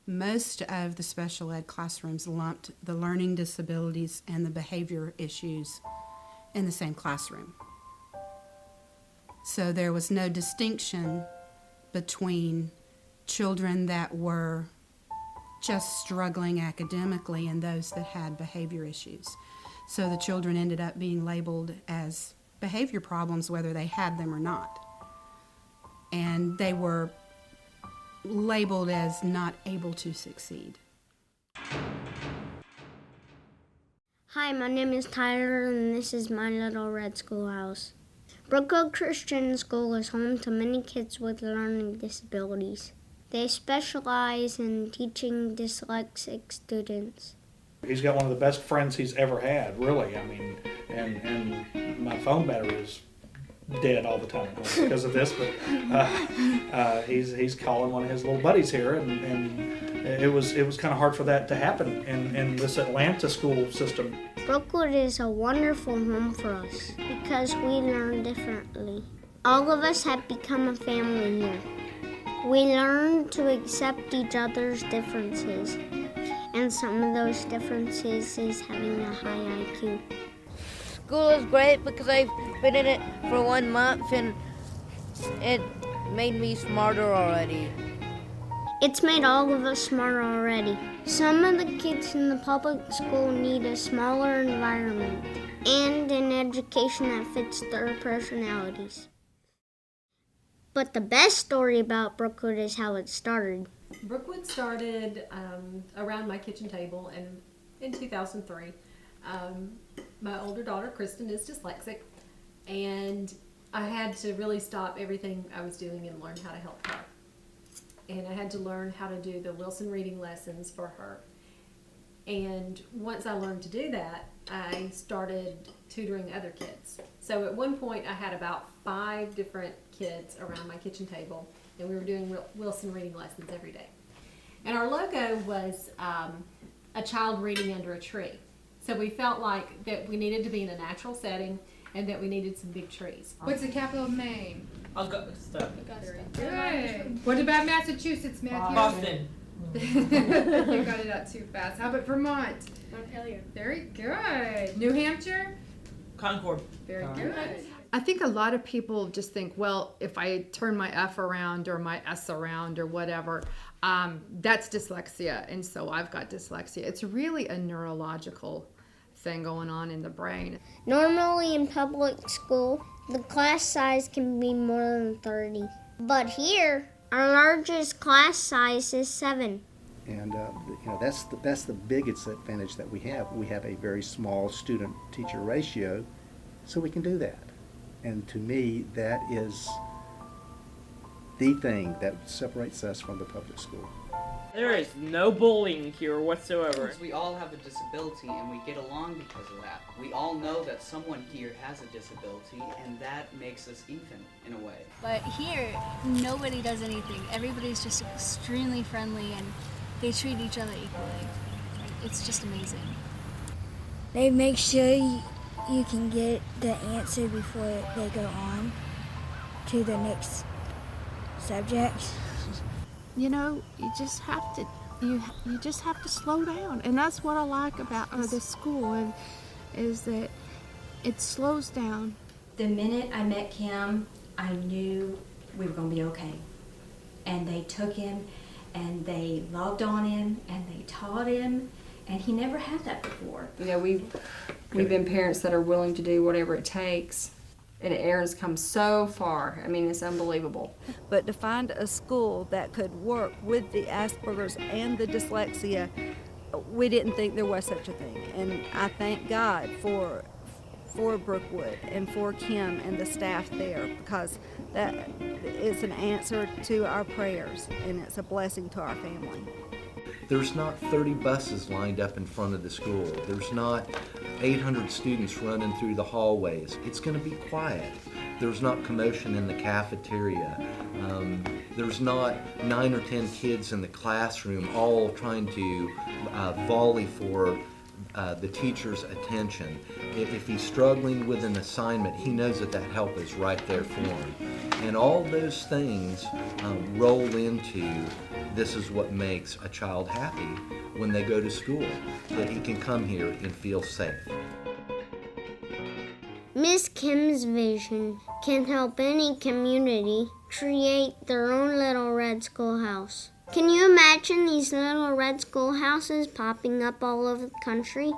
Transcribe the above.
most of the special ed classrooms lumped the learning disabilities and the behavior issues in the same classroom. So there was no distinction between children that were just struggling academically and those that had behavior issues. So the children ended up being labeled as behavior problems whether they had them or not. And they were labeled as not able to succeed. Hi, my name is Tyler, and this is my little Red Schoolhouse. Brookwood Christian School is home to many kids with learning disabilities. They specialize in teaching dyslexic students. He's got one of the best friends he's ever had, really. I mean, and my phone battery is dead all the time because of this, but he's calling one of his little buddies here, and it was kind of hard for that to happen in this Atlanta school system. Brookwood is a wonderful home for us because we learn differently. All of us have become a family here. We learn to accept each other's differences, and some of those differences is having a high IQ. School is great because I've been in it for 1 month and it made me smarter already. It's made all of us smarter already. Some of the kids in the public school need a smaller environment and an education that fits their personalities. But the best story about Brookwood is how it started. Brookwood started around my kitchen table in 2003. My older daughter, Kristen, is dyslexic, and I had to really stop everything I was doing and learn how to help her. And I had to learn how to do the Wilson reading lessons for her. And once I learned to do that, I started tutoring other kids. So at one point I had about 5 different kids around my kitchen table, and we were doing Wilson reading lessons every day. And our logo was a child reading under a tree. So we felt like that we needed to be in a natural setting and that we needed some big trees. What's the capital of Maine? Augusta. Good. What about Massachusetts, Matthew? Boston. You got it out too fast. How about Vermont? Montpelier. Very good. New Hampshire? Concord. Very good. I think a lot of people just think, well, if I turn my F around or my S around or whatever, that's dyslexia, and so I've got dyslexia. It's really a neurological thing going on in the brain. Normally in public school, the class size can be more than 30. But here, our largest class size is 7. And that's the biggest advantage that we have. We have a very small student-teacher ratio, so we can do that. And to me, that is the thing that separates us from the public school. There is no bullying here whatsoever. We all have a disability and we get along because of that. We all know that someone here has a disability, and that makes us even in a way. But here, nobody does anything. Everybody's just extremely friendly and they treat each other equally. It's just amazing. They make sure you can get the answer before they go on to the next subject. You know, you just have to slow down, and that's what I like about this school, and is that it slows down. The minute I met Kim, I knew we were going to be okay. And they took him, and they loved on him, and they taught him, and he never had that before. You know, we've been parents that are willing to do whatever it takes. And Aaron's come so far. I mean, it's unbelievable. But to find a school that could work with the Asperger's and the dyslexia, we didn't think there was such a thing. And I thank God for Brookwood and for Kim and the staff there, because that is an answer to our prayers, and it's a blessing to our family. There's not 30 buses lined up in front of the school. There's not 800 students running through the hallways. It's going to be quiet. There's not commotion in the cafeteria. There's not 9 or 10 kids in the classroom all trying to volley for the teacher's attention. If he's struggling with an assignment, he knows that help is right there for him. And all those things roll into this is what makes a child happy when they go to school, that he can come here and feel safe. Miss Kim's vision can help any community create their own little Red Schoolhouse. Can you imagine these little Red Schoolhouses popping up all over the country?